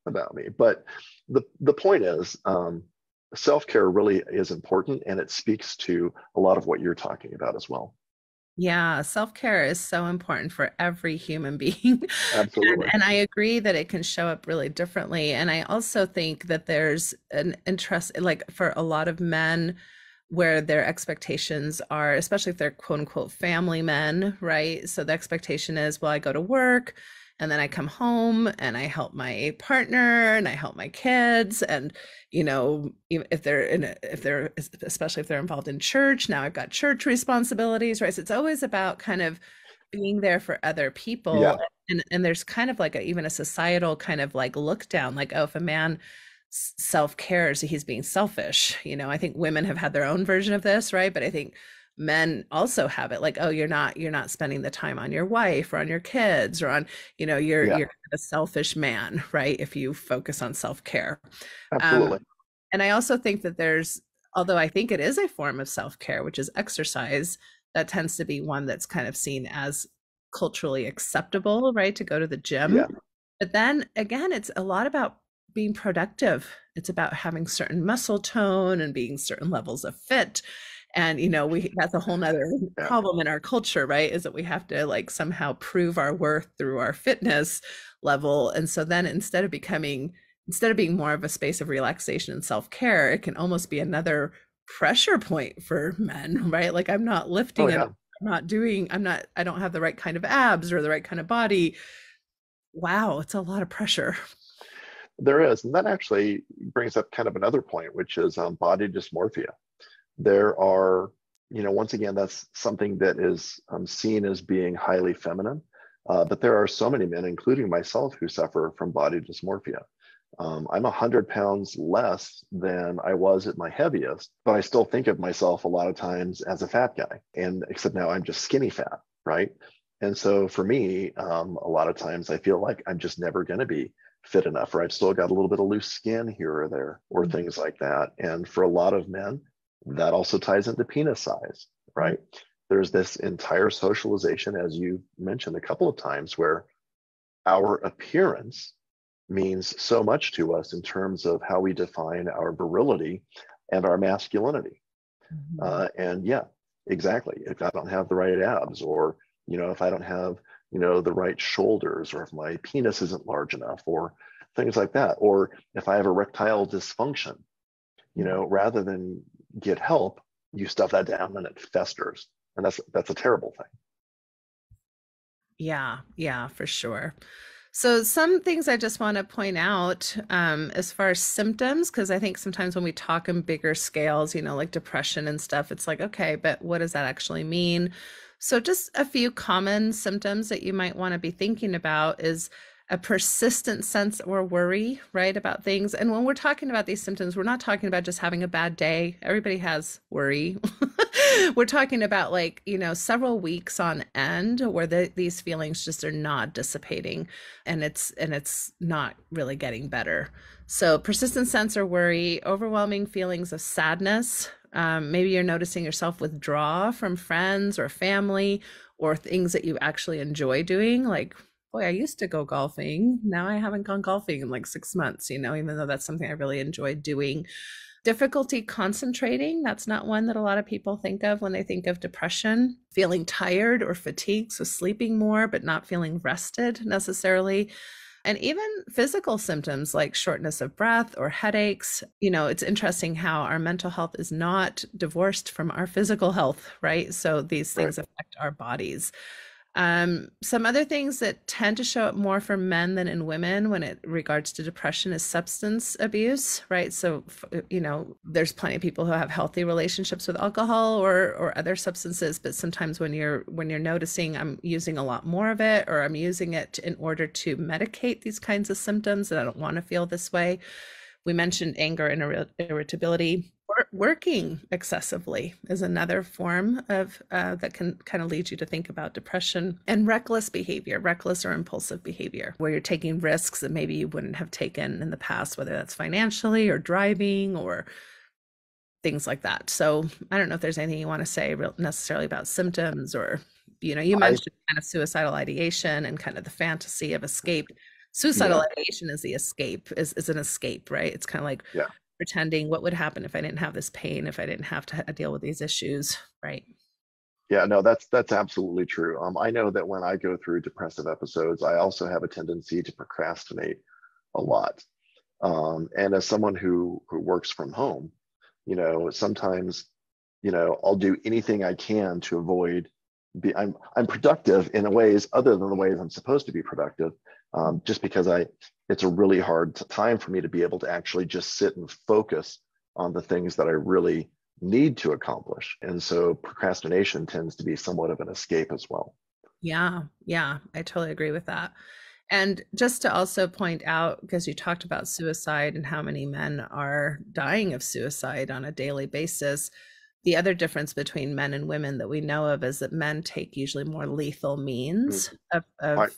about me. But the point is, self-care really is important, and it speaks to a lot of what you're talking about as well. Yeah, self-care is so important for every human being. Absolutely. And I agree that it can show up really differently. And I also think that there's an interest, like for a lot of men, where their expectations are, especially if they're quote unquote family men, right? So the expectation is, well, I go to work and then I come home and I help my partner and I help my kids. And, especially if they're involved in church, now I've got church responsibilities, right? So it's always about kind of being there for other people. Yeah. And there's kind of like even a societal kind of like look down, like, oh, if a man self-cares, he's being selfish. I think women have had their own version of this, right? But I think men also have it, like, oh, you're not spending the time on your wife or on your kids or on, you're a selfish man, right? If you focus on self-care. Absolutely. And I also think that although I think it is a form of self-care, which is exercise, that tends to be one that's kind of seen as culturally acceptable, right? To go to the gym. Yeah. But then again, it's a lot about being productive. It's about having certain muscle tone and being certain levels of fit. And, that's a whole nother problem in our culture, right? Is that we have to like somehow prove our worth through our fitness level. And so then instead of being more of a space of relaxation and self-care, it can almost be another pressure point for men, right? Like I'm not lifting it. I don't have the right kind of abs or the right kind of body. Wow. It's a lot of pressure. There is. And that actually brings up kind of another point, which is body dysmorphia. There are, once again, that's something that is seen as being highly feminine, but there are so many men, including myself, who suffer from body dysmorphia. I'm 100 pounds less than I was at my heaviest, but I still think of myself a lot of times as a fat guy, and except now I'm just skinny fat, right? And so for me, a lot of times I feel like I'm just never going to be fit enough, or I've still got a little bit of loose skin here or there, or things like that. And for a lot of men, that also ties into penis size, right? There's this entire socialization, as you mentioned a couple of times, where our appearance means so much to us in terms of how we define our virility and our masculinity. And yeah, exactly. If I don't have the right abs, or, if I don't have, the right shoulders, or if my penis isn't large enough, or things like that, or if I have erectile dysfunction, rather than get help, you stuff that down and it festers. And that's a terrible thing. Yeah, for sure. So some things I just want to point out as far as symptoms, because I think sometimes when we talk in bigger scales, like depression and stuff, it's like, okay, but what does that actually mean? So just a few common symptoms that you might want to be thinking about is a persistent sense or worry, right, about things. And when we're talking about these symptoms, we're not talking about just having a bad day. Everybody has worry. We're talking about several weeks on end where these feelings just are not dissipating, and it's not really getting better. So persistent sense or worry, overwhelming feelings of sadness. Maybe you're noticing yourself withdraw from friends or family or things that you actually enjoy doing, like, boy, I used to go golfing. Now I haven't gone golfing in like 6 months, even though that's something I really enjoyed doing. Difficulty concentrating. That's not one that a lot of people think of when they think of depression. Feeling tired or fatigued, so sleeping more, but not feeling rested necessarily. And even physical symptoms like shortness of breath or headaches. It's interesting how our mental health is not divorced from our physical health, right? So these things affect our bodies. Some other things that tend to show up more for men than in women when it regards to depression is substance abuse, right? So, there's plenty of people who have healthy relationships with alcohol or other substances, but sometimes when you're noticing I'm using a lot more of it, or I'm using it in order to medicate these kinds of symptoms, and I don't want to feel this way. We mentioned anger and irritability. Working excessively is another form of that can kind of lead you to think about depression. And reckless behavior, reckless or impulsive behavior, where you're taking risks that maybe you wouldn't have taken in the past, whether that's financially or driving or things like that. So I don't know if there's anything you want to say necessarily about symptoms, or, you mentioned kind of suicidal ideation and kind of the fantasy of escape. Suicidal ideation is the escape, is an escape, right? It's kind of like pretending what would happen if I didn't have this pain, if I didn't have to deal with these issues, right? Yeah, no, that's absolutely true. I know that when I go through depressive episodes, I also have a tendency to procrastinate a lot. And as someone who works from home, sometimes, I'll do anything I can to avoid I'm productive in ways other than the ways I'm supposed to be productive, just because it's a really hard time for me to be able to actually just sit and focus on the things that I really need to accomplish. And so procrastination tends to be somewhat of an escape as well. Yeah, I totally agree with that. And just to also point out, because you talked about suicide and how many men are dying of suicide on a daily basis, the other difference between men and women that we know of is that men take usually more lethal means of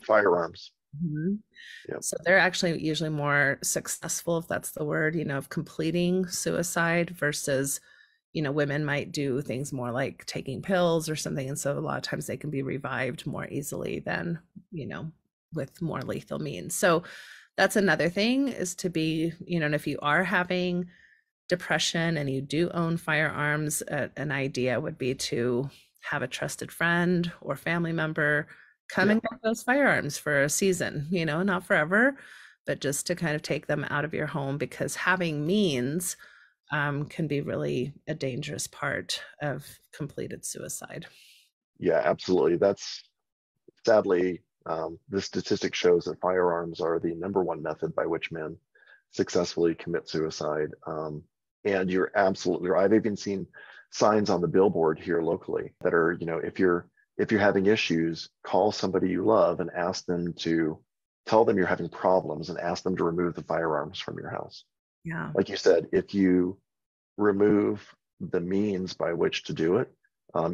firearms. Yep. So they're actually usually more successful, if that's the word, of completing suicide versus, women might do things more like taking pills or something. And so a lot of times they can be revived more easily than, with more lethal means. So that's another thing, is to be, and if you are having depression and you do own firearms, an idea would be to have a trusted friend or family member come and get those firearms for a season, not forever, but just to kind of take them out of your home, because having means can be really a dangerous part of completed suicide. Yeah, absolutely. That's sadly, the statistic shows that firearms are the number one method by which men successfully commit suicide. And you're absolutely right. I've even seen signs on the billboard here locally that are, if you're having issues, call somebody you love and ask them to tell them you're having problems and ask them to remove the firearms from your house. Yeah. Like you said, if you remove the means by which to do it,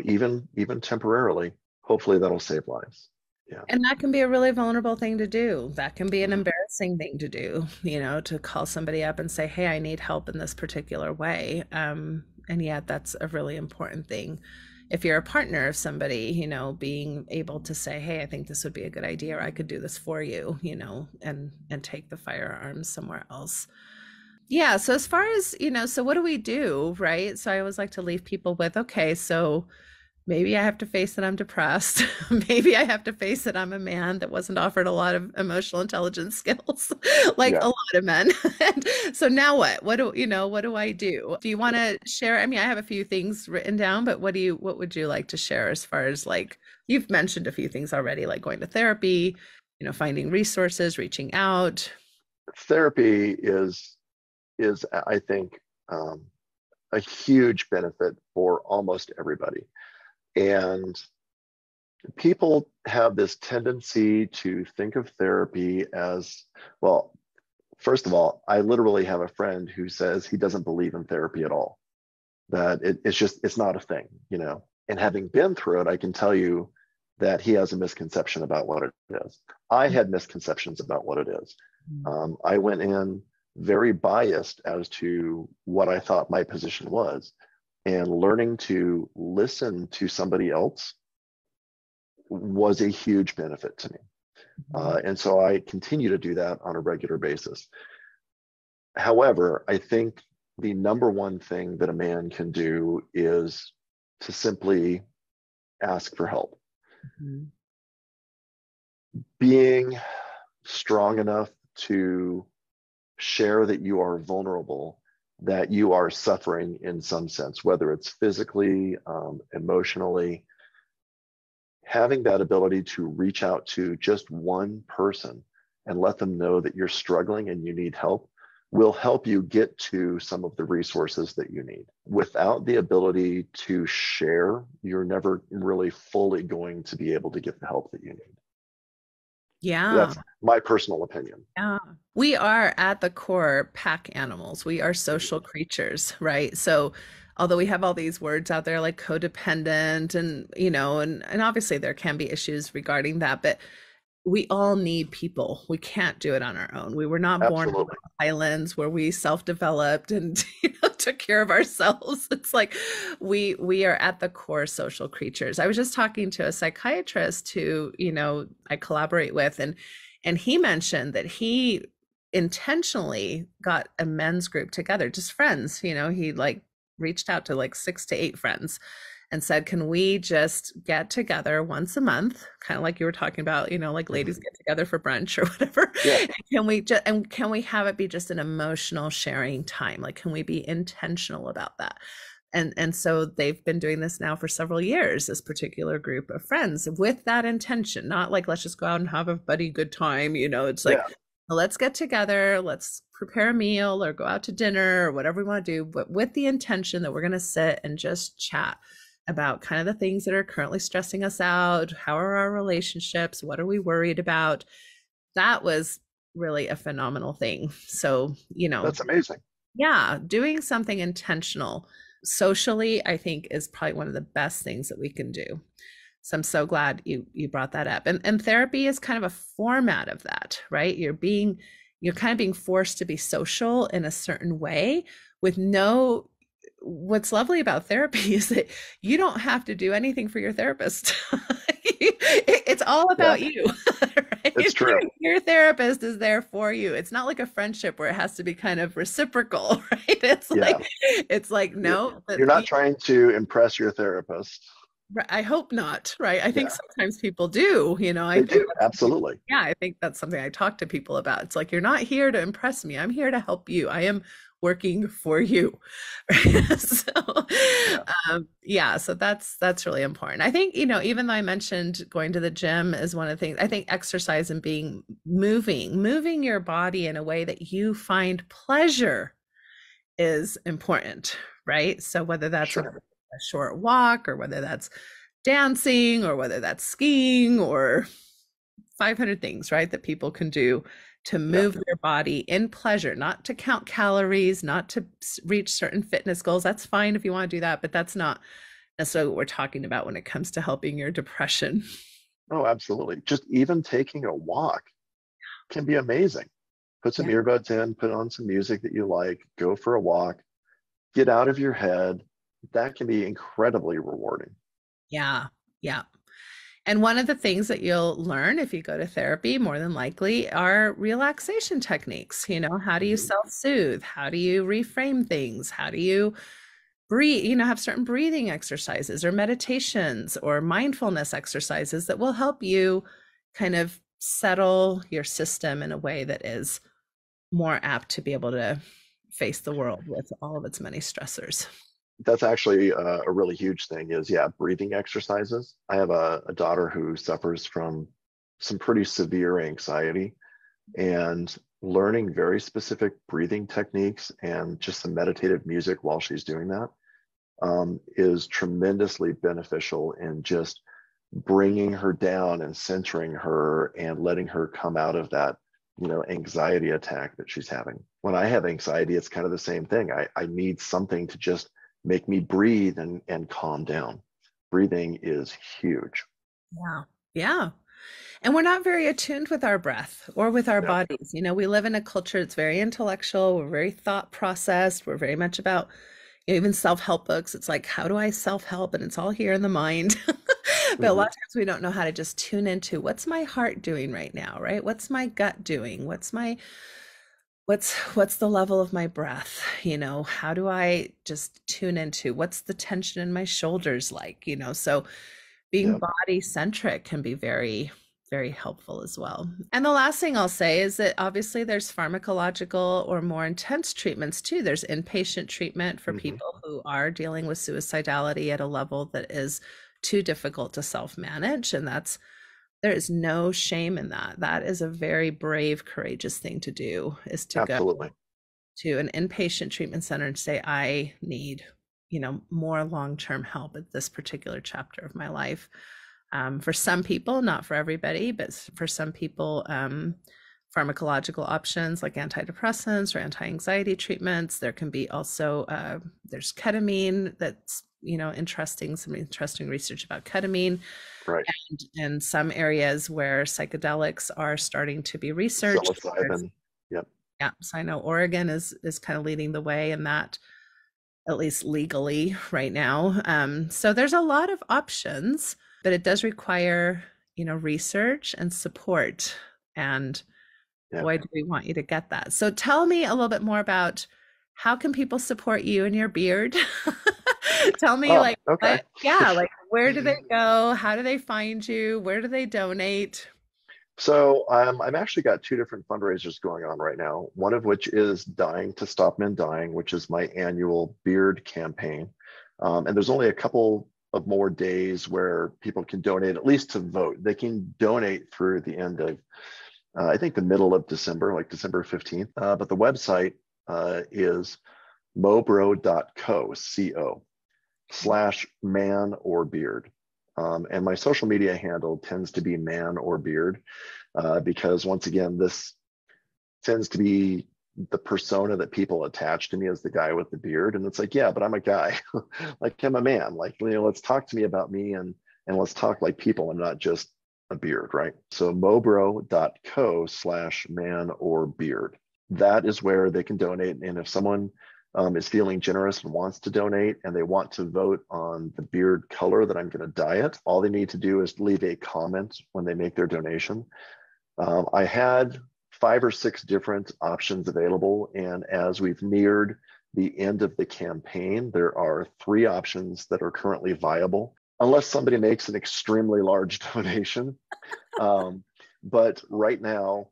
even temporarily, hopefully that'll save lives. Yeah. And that can be a really vulnerable thing to do. That can be an embarrassing thing to do, to call somebody up and say, hey, I need help in this particular way. And yet that's a really important thing. If you're a partner of somebody, being able to say, hey, I think this would be a good idea, or I could do this for you, and take the firearms somewhere else. Yeah. So as far as, so what do we do? Right. So I always like to leave people with, okay, so maybe I have to face that I'm depressed. Maybe I have to face that I'm a man that wasn't offered a lot of emotional intelligence skills, like Yeah. a lot of men. And so now what? What do I do? Do you want to share? I mean, I have a few things written down, but what would you like to share as far as, like, you've mentioned a few things already, like going to therapy, finding resources, reaching out. Therapy is I think a huge benefit for almost everybody. And people have this tendency to think of therapy as, well, first of all, I literally have a friend who says he doesn't believe in therapy at all, that it's not a thing, And having been through it, I can tell you that he has a misconception about what it is. I had misconceptions about what it is. I went in very biased as to what I thought my position was, and learning to listen to somebody else was a huge benefit to me. And so I continue to do that on a regular basis. However, I think the number one thing that a man can do is to simply ask for help. Mm-hmm. Being strong enough to share that you are vulnerable, that you are suffering in some sense, whether it's physically, emotionally, having that ability to reach out to just one person and let them know that you're struggling and you need help will help you get to some of the resources that you need. Without the ability to share, you're never really fully going to be able to get the help that you need. Yeah. That's my personal opinion. Yeah. We are at the core pack animals. We are social creatures, right? So although we have all these words out there like codependent and, and obviously there can be issues regarding that, but we all need people. We can't do it on our own. We were not born in Absolutely. the islands where we self-developed and took care of ourselves. It's like we are at the core social creatures. I was just talking to a psychiatrist who, I collaborate with, and he mentioned that he intentionally got a men's group together, just friends. He like reached out to like 6 to 8 friends and said, can we just get together once a month, kind of like you were talking about, like ladies get together for brunch or whatever. Yeah. Can we have it be just an emotional sharing time? Like, can we be intentional about that? And so they've been doing this now for several years, this particular group of friends, with that intention, not like, let's just go out and have a buddy good time. It's like, let's get together, let's prepare a meal or go out to dinner or whatever we want to do, but with the intention that we're going to sit and just chat about kind of the things that are currently stressing us out. How are our relationships? What are we worried about? That was really a phenomenal thing. So, That's amazing. Yeah, doing something intentional socially, I think, is probably one of the best things that we can do. So I'm so glad you brought that up. And therapy is kind of a format of that, right? You're kind of being forced to be social in a certain way with no. What's lovely about therapy is that you don't have to do anything for your therapist. It's all about you, right? It's true. Your therapist is there for you. It's not like a friendship where it has to be kind of reciprocal, right? It's like, no. You're not trying to impress your therapist. I hope not, right? I think sometimes people do, They do, absolutely. Yeah, I think that's something I talk to people about. It's like, you're not here to impress me. I'm here to help you. I am working for you. So that's really important. I think, even though I mentioned going to the gym is one of the things, I think exercise and moving your body in a way that you find pleasure is important, right? So whether that's a short walk or whether that's dancing or whether that's skiing or 500 things, right, that people can do to move their body in pleasure, not to count calories, not to reach certain fitness goals. That's fine if you want to do that, but that's not necessarily what we're talking about when it comes to helping your depression. Oh, absolutely. Just even taking a walk can be amazing. Put some Yeah. earbuds in, put on some music that you like, go for a walk, get out of your head. That can be incredibly rewarding. Yeah. Yeah. And one of the things that you'll learn if you go to therapy, more than likely, are relaxation techniques. How do you Mhm. self-soothe? How do you reframe things? How do you breathe, have certain breathing exercises or meditations or mindfulness exercises that will help you kind of settle your system in a way that is more apt to be able to face the world with all of its many stressors. That's actually a really huge thing is, yeah, breathing exercises. I have a daughter who suffers from some pretty severe anxiety, and learning very specific breathing techniques and just some meditative music while she's doing that is tremendously beneficial in just bringing her down and centering her and letting her come out of that, anxiety attack that she's having. When I have anxiety, it's kind of the same thing. I need something to just make me breathe and calm down. Breathing is huge. Yeah. Yeah. And we're not very attuned with our breath or with our No. bodies. We live in a culture that's very intellectual, we're very thought processed, we're very much about even self-help books. It's like, how do I self-help? And it's all here in the mind. But a lot Mhm. of times we don't know how to just tune into what's my heart doing right now, right? What's my gut doing? What's the level of my breath? How do I just tune into what's the tension in my shoulders like? So being Yeah. body centric can be very, very helpful as well. And the last thing I'll say is that obviously there's pharmacological or more intense treatments too. There's inpatient treatment for Mhm. people who are dealing with suicidality at a level that is too difficult to self-manage. And there is no shame in that. That is a very brave, courageous thing to do, is to go Absolutely. to an inpatient treatment center and say, I need, more long-term help at this particular chapter of my life. For some people, not for everybody, but for some people, pharmacological options like antidepressants or anti-anxiety treatments. There can be also, there's ketamine that's, some interesting research about ketamine, Right. and in some areas where psychedelics are starting to be researched. Psilocybin. Yep. Yeah, so I know Oregon is kind of leading the way in that, at least legally right now. So there's a lot of options, but it does require, research and support. And Yeah. boy, do we want you to get that. So tell me a little bit more about how can people support you and your beard? Tell me Oh, like okay. like where do they go? How do they find you? Where do they donate? So I've actually got two different fundraisers going on right now. One of which is Dying to Stop Men Dying, which is my annual beard campaign. And there's only a couple of more days where people can donate, at least to vote. They can donate through the end of, I think, the middle of December, like December 15th. But the website is mobro.co/man or beard. And my social media handle tends to be man or beard, because once again, this tends to be the persona that people attach to me as the guy with the beard. And it's like, yeah, but I'm a guy. Like, I'm a man. Like, let's talk to me about me, and let's talk like people. I'm not just a beard, right? So mobro.co/man or beard. That is where they can donate. And if someone is feeling generous and wants to donate, and they want to vote on the beard color that I'm going to dye it, all they need to do is leave a comment when they make their donation. I had 5 or 6 different options available, and as we've neared the end of the campaign, there are 3 options that are currently viable, unless somebody makes an extremely large donation. But right now,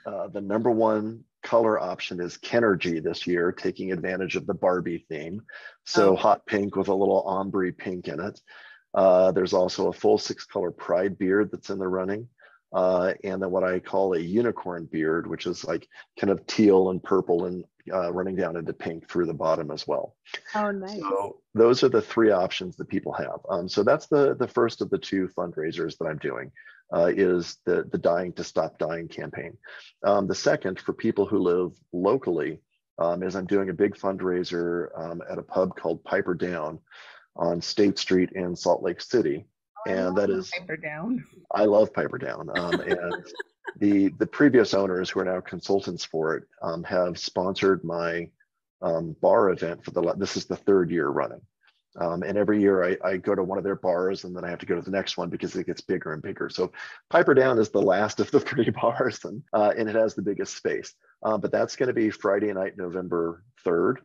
the number one color option is Kenergy this year, taking advantage of the Barbie theme. So Oh, hot pink with a little ombre pink in it. There's also a full 6-color Pride beard that's in the running. And then what I call a unicorn beard, which is like kind of teal and purple and running down into pink through the bottom as well. oh, nice. So those are the 3 options that people have. So that's the first of the 2 fundraisers that I'm doing, is the Dying to Stop Dying campaign. The second, for people who live locally, is I'm doing a big fundraiser at a pub called Piper Down on State Street in Salt Lake City. And that is, Piper down. I love Piper Down. And the previous owners, who are now consultants for it, have sponsored my bar event for this is the third year running. And every year I go to one of their bars, and then I have to go to the next one because it gets bigger and bigger. So Piper Down is the last of the 3 bars, and it has the biggest space. But that's going to be Friday night, November 3rd.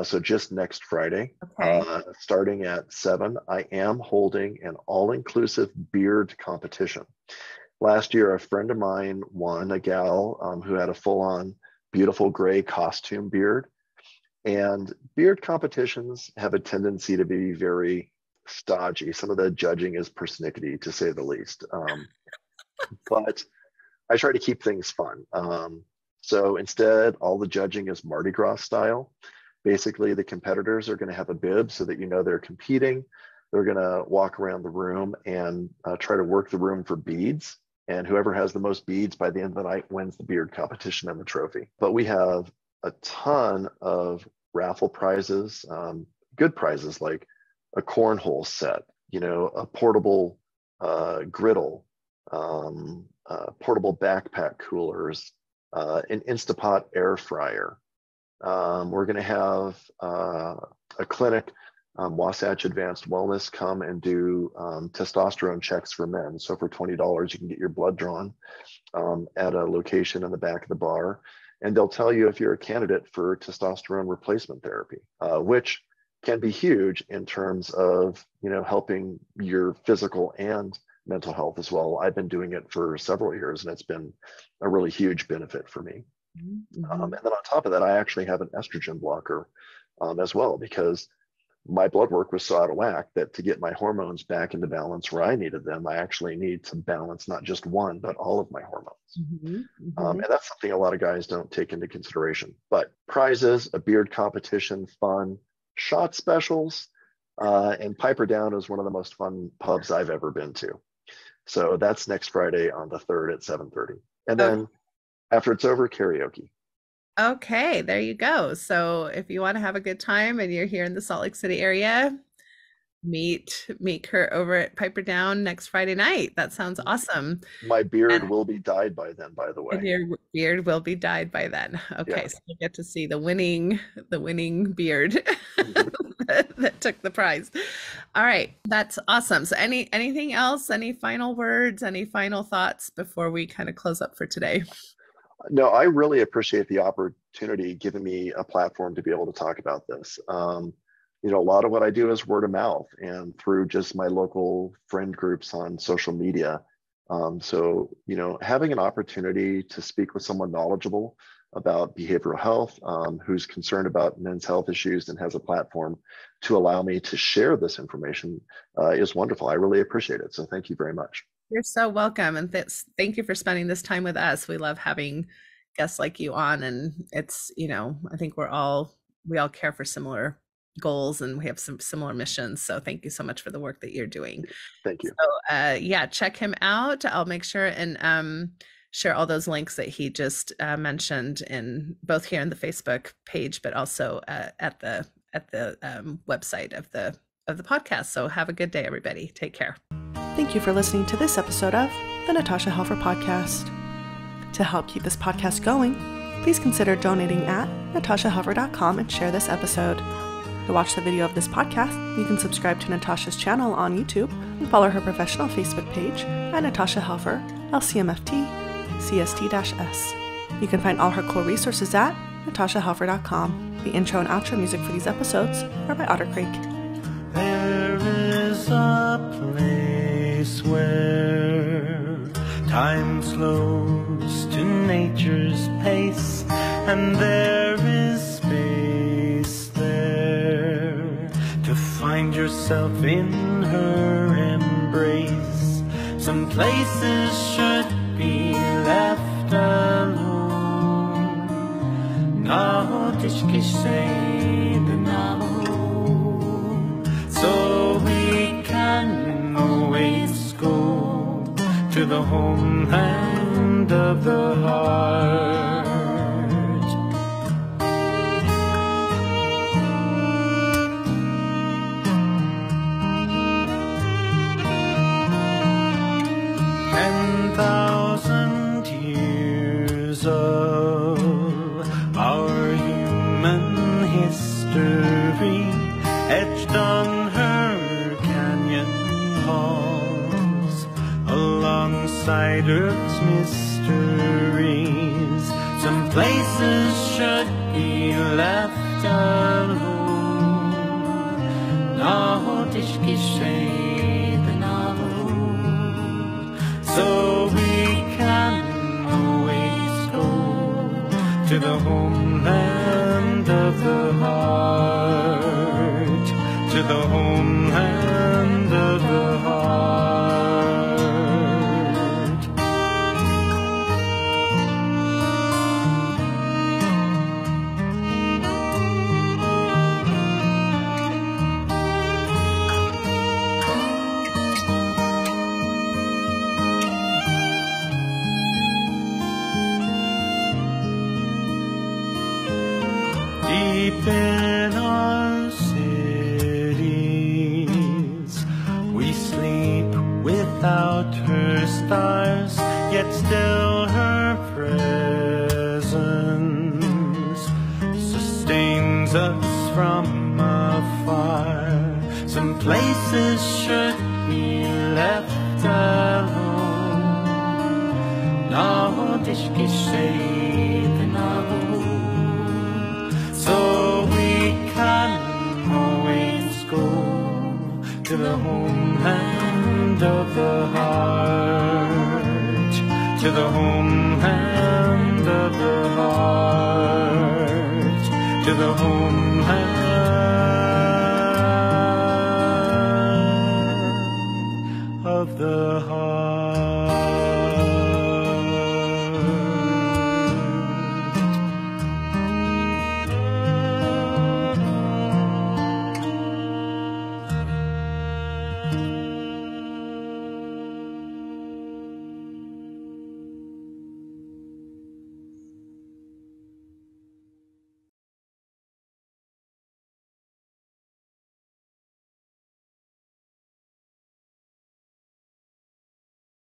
So just next Friday, Okay. starting at 7, I am holding an all-inclusive beard competition. Last year, a friend of mine won, a gal who had a full-on beautiful gray costume beard. And beard competitions have a tendency to be very stodgy. Some of the judging is persnickety, to say the least. But I try to keep things fun. So instead, all the judging is Mardi Gras style. Basically, the competitors are going to have a bib so that you know they're competing. They're going to walk around the room and try to work the room for beads. And whoever has the most beads by the end of the night wins the beard competition and the trophy. But we have a ton of raffle prizes, good prizes like a cornhole set, a portable griddle, portable backpack coolers, an Instapot air fryer. We're going to have a clinic, Wasatch Advanced Wellness, come and do testosterone checks for men. So for $20, you can get your blood drawn at a location in the back of the bar. And they'll tell you if you're a candidate for testosterone replacement therapy, which can be huge in terms of, helping your physical and mental health as well. I've been doing it for several years, and it's been a really huge benefit for me. Mm-hmm. And then on top of that, I actually have an estrogen blocker as well, because my blood work was so out of whack that to get my hormones back into balance where I needed them, I actually need to balance not just one, but all of my hormones. Mm-hmm. And that's something a lot of guys don't take into consideration. But prizes, a beard competition, fun, shot specials, and Piper Down is one of the most fun pubs I've ever been to. So that's next Friday on the 3rd at 7:30. And then after it's over, karaoke. Okay, there you go. So if you want to have a good time and you're here in the Salt Lake City area, meet her over at Piper Down next Friday night. That sounds awesome. My beard will be dyed by then, by the way. And your beard will be dyed by then. Okay, Yeah. so you get to see the winning beard that took the prize. All right, that's awesome. So anything else? Any final words? Any final thoughts before we kind of close up for today? No, I really appreciate the opportunity giving me a platform to be able to talk about this. A lot of what I do is word of mouth and through just my local friend groups on social media. So, having an opportunity to speak with someone knowledgeable about behavioral health, who's concerned about men's health issues and has a platform to allow me to share this information is wonderful. I really appreciate it. So thank you very much. You're so welcome. And thank you for spending this time with us. We love having guests like you on. And it's, I think we all care for similar goals and we have some similar missions. So thank you so much for the work that you're doing. Thank you. So check him out. I'll make sure and share all those links that he just mentioned in both here in the Facebook page, but also at the website of the podcast. So have a good day, everybody. Take care. Thank you for listening to this episode of the Natasha Helfer Podcast. To help keep this podcast going, please consider donating at natashahelfer.com and share this episode. To watch the video of this podcast, you can subscribe to Natasha's channel on YouTube and follow her professional Facebook page at Natasha Helfer, LCMFT, CST-S. You can find all her cool resources at natashahelfer.com. The intro and outro music for these episodes are by Otter Creek. There is a place where time slows to nature's pace, and there is space there to find yourself in her embrace. Some places should be left alone. So we can always go to the homeland of the heart. of our human history etched on her canyon walls, alongside Earth's mysteries. Some places should be left alone. Något geschehen alone. So we can always go to the homeland of the heart, to the homeland of the heart. Deep in our cities, we sleep without her stars, yet still her presence sustains us from afar. Some places should be left alone. Något geschehen alone. So we can always go to the homeland of the heart.